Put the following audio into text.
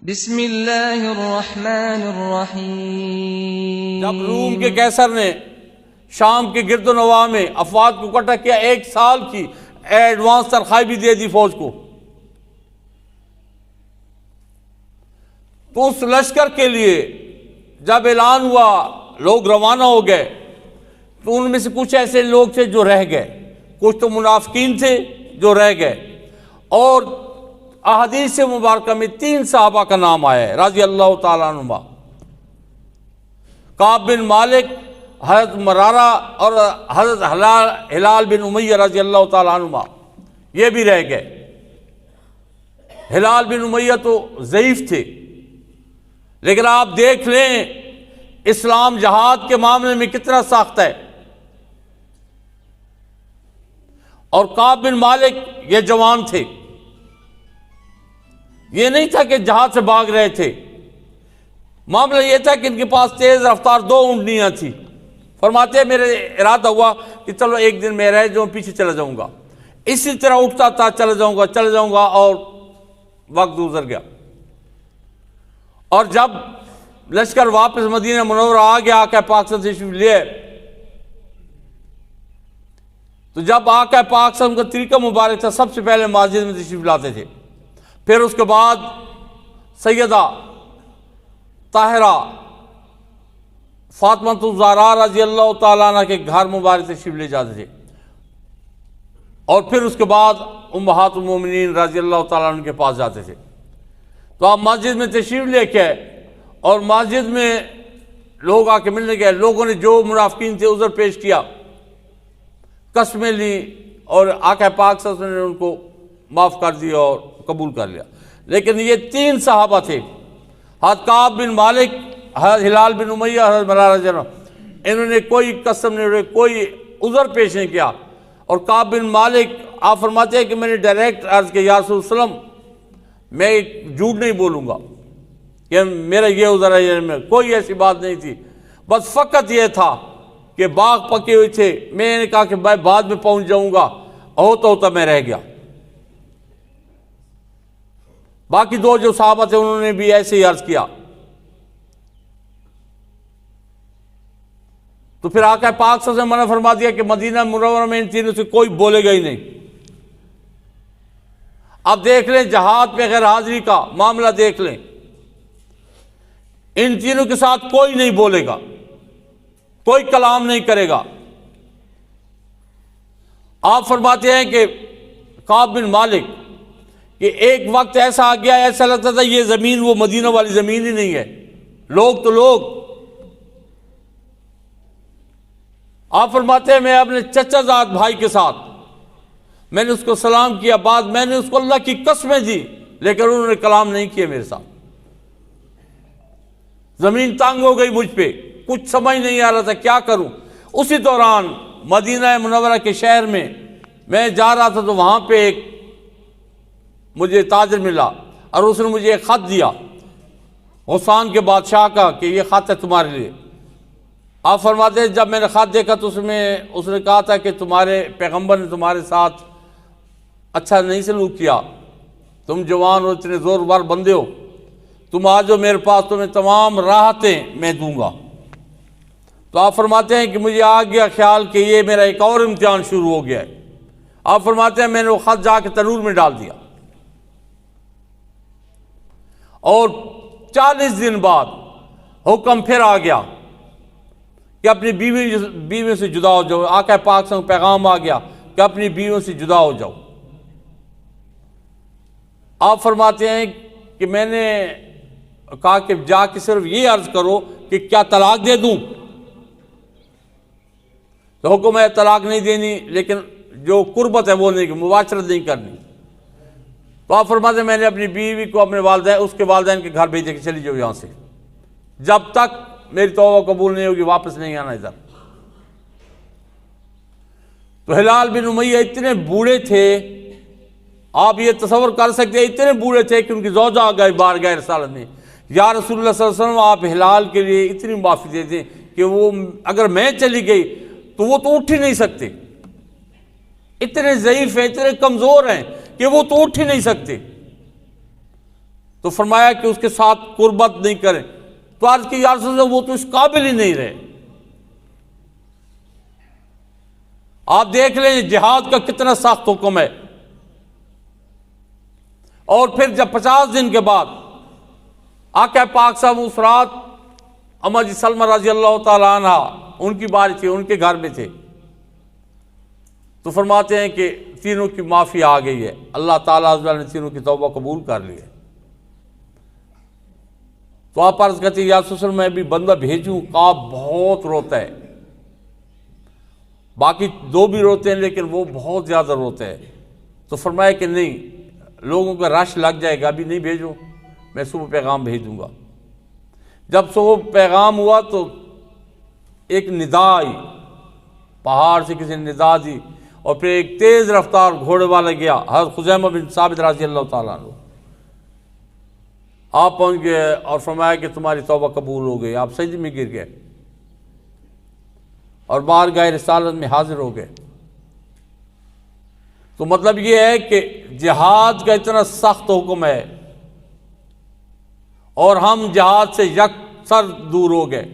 بسم اللہ الرحمن الرحیم۔ جب روم کے قیصر نے شام کے گرد و نواح میں افواج کو اکٹھا کیا، 1 سال کی ایڈوانس تنخواہ بھی دے دی فوج کو، تو اس لشکر کے لیے جب اعلان ہوا لوگ روانہ ہو گئے، تو ان میں سے کچھ ایسے لوگ تھے جو رہ گئے، کچھ تو منافقین تھے جو رہ گئے، اور احادیث مبارکہ میں 3 صحابہ کا نام آیا ہے رضی اللہ تعالیٰ عنہما، کعب بن مالک، حضرت مرارہ اور حضرت ہلال بن امیہ رضی اللہ تعالیٰ عنہما، یہ بھی رہ گئے۔ ہلال بن امیہ تو ضعیف تھے، لیکن آپ دیکھ لیں اسلام جہاد کے معاملے میں کتنا سخت ہے، اور کعب بن مالک یہ جوان تھے، یہ نہیں تھا کہ جہاد سے بھاگ رہے تھے، معاملہ یہ تھا کہ ان کے پاس تیز رفتار 2 اونٹنیاں تھیں۔ فرماتے ہیں میرے ارادہ ہوا کہ چلو ایک دن میں رہ جاؤں، پیچھے چلا جاؤں گا، اسی طرح اٹھتا تھا چلا جاؤں گا، اور وقت گزر گیا۔ اور جب لشکر واپس مدینہ منورہ آ گیا، آقا پاک صلی اللہ علیہ وسلم لیے، تو جب آقا پاک صلی اللہ علیہ وسلم کا طریقہ مبارک تھا، سب سے پہلے مسجد میں تشریف لاتے تھے، پھر اس کے بعد سیدہ طاہرہ فاطمہ الزہراء رضی اللہ تعالیٰ عنہ کے گھر مبارک تشریف لے جاتے تھے، اور پھر اس کے بعد امہات المومنین رضی اللہ تعالیٰ عنہ کے پاس جاتے تھے۔ تو آپ مسجد میں تشریف لے کے، اور مسجد میں لوگ آ کے ملنے گئے، لوگوں نے جو منافقین تھے عذر پیش کیا، قسمیں لی، اور آقا پاک صلی اللہ علیہ وسلم نے ان کو معاف کر دیا اور قبول کر لیا۔ لیکن یہ 3 صحابہ تھے، حضرت کعب بن مالک، حضرت ہلال بن امیہ، حضرت مرارہ رضی اللہ عنہ، انہوں نے کوئی قسم نہیں اڑائی، کوئی عذر پیش نہیں کیا۔ اور کعب بن مالک آپ فرماتے ہیں کہ میں نے ڈائریکٹ عرض کیا یا رسول اللہ علیہ وسلم میں جھوٹ نہیں بولوں گا کہ میرا یہ عذر ہے، میں کوئی ایسی بات نہیں تھی، بس فقط یہ تھا کہ باغ پکے ہوئے تھے، میں نے کہا کہ میں بعد میں پہنچ جاؤں گا، ہوتا میں رہ گیا۔ باقی 2 جو صحابہ تھے انہوں نے بھی ایسے ہی عرض کیا۔ تو پھر آقا پاک صلی اللہ علیہ وسلم نے منع فرما دیا کہ مدینہ منورہ میں ان تینوں سے کوئی بولے گا ہی نہیں۔ اب دیکھ لیں جہاد پہ غیر حاضری کا معاملہ، دیکھ لیں ان تینوں کے ساتھ کوئی نہیں بولے گا، کوئی کلام نہیں کرے گا۔ آپ فرماتے ہیں کہ کعب بن مالک کہ ایک وقت ایسا آ گیا، ایسا لگتا تھا یہ زمین وہ مدینہ والی زمین ہی نہیں ہے، لوگ تو لوگ۔ آپ فرماتے ہیں میں اپنے چچا زاد بھائی کے ساتھ میں نے اس کو سلام کیا، بعد میں نے اس کو اللہ کی قسمیں دی، لیکن انہوں نے کلام نہیں کیا میرے ساتھ۔ زمین تنگ ہو گئی مجھ پہ، کچھ سمجھ نہیں آ رہا تھا کیا کروں۔ اسی دوران مدینہ منورہ کے شہر میں میں جا رہا تھا، تو وہاں پہ ایک مجھے تاجر ملا، اور اس نے مجھے ایک خط دیا غسان کے بادشاہ کا کہ یہ خط ہے تمہارے لیے۔ آپ فرماتے ہیں جب میں نے خط دیکھا تو اس نے کہا تھا کہ تمہارے پیغمبر نے تمہارے ساتھ اچھا نہیں سلوک کیا، تم جوان ہو، اتنے زورور بندے ہو، تم آ جاؤ میرے پاس، تمہیں تمام راحتیں میں دوں گا۔ تو آپ فرماتے ہیں کہ مجھے آ گیا خیال کہ یہ میرا ایک اور امتحان شروع ہو گیا ہے۔ آپ فرماتے ہیں میں نے وہ خط جا کے تنور میں ڈال دیا، اور 40 دن بعد حکم پھر آ گیا کہ اپنی بیویوں سے جدا ہو جاؤ۔ آقا پاک سے پیغام آ گیا کہ اپنی بیویوں سے جدا ہو جاؤ۔ آپ فرماتے ہیں کہ میں نے کہا کہ جا کے صرف یہ عرض کرو کہ کیا طلاق دے دوں؟ تو حکم ہے طلاق نہیں دینی، لیکن جو قربت ہے وہ نہیں، مباشرت نہیں کرنی۔ تو آپ فرماتے ہیں میں نے اپنی بیوی کو اپنے والدین، اس کے والدین کے گھر بھیجے کہ چلی جاؤ یہاں سے، جب تک میری توبہ قبول نہیں ہوگی واپس نہیں آنا ادھر۔ تو ہلال بن امیہ اتنے بوڑھے تھے، آپ یہ تصور کر سکتے ہیں، اتنے بوڑھے تھے کہ ان کی زوجہ آ گئی بارگاہ رسالت میں، یا رسول اللہ صلی اللہ علیہ وسلم آپ ہلال کے لیے اتنی معافی دے دیں کہ وہ اگر میں چلی گئی تو وہ تو اٹھ ہی نہیں سکتے، اتنے ضعیف ہیں، اتنے کمزور ہیں کہ وہ تو اٹھ ہی نہیں سکتے۔ تو فرمایا کہ اس کے ساتھ قربت نہیں کریں. تو عرض کی یا رسول اللہ وہ تو اس قابل ہی نہیں رہے. آپ دیکھ لیں جہاد کا کتنا سخت حکم ہے. اور پھر جب 50 دن کے بعد آقا پاک صاحب اس رات اما جی سلمہ رضی اللہ تعالیٰ عنہ ان کی باری تھی، ان کے گھر میں تھے، تو فرماتے ہیں کہ تینوں کی معافی آ گئی ہے، اللہ تعالیٰ عز و جل نے تینوں کی توبہ قبول کر لی ہے. تو آپ عرض کرتے ہیں یا رسول اللہ میں بھی بندہ بھیجوں؟ آپ بہت روتا ہے، باقی دو بھی روتے ہیں لیکن وہ بہت زیادہ روتا ہے. تو فرمایا کہ نہیں، لوگوں کا رش لگ جائے گا، ابھی نہیں بھیجو، میں صبح پیغام بھیج دوں گا. جب صبح پیغام ہوا تو ایک ندا آئی، پہاڑ سے کسی نے ندا دی، اور پھر ایک تیز رفتار گھوڑے والا گیا، حضرت خزیمہ بن ثابت رضی اللہ تعالیٰ عنہ. آپ پہنچ گئے اور فرمایا کہ تمہاری توبہ قبول ہو گئی. آپ سجدے میں گر گئے اور بارگاہ رسالت میں حاضر ہو گئے. تو مطلب یہ ہے کہ جہاد کا اتنا سخت حکم ہے اور ہم جہاد سے یکسر دور ہو گئے.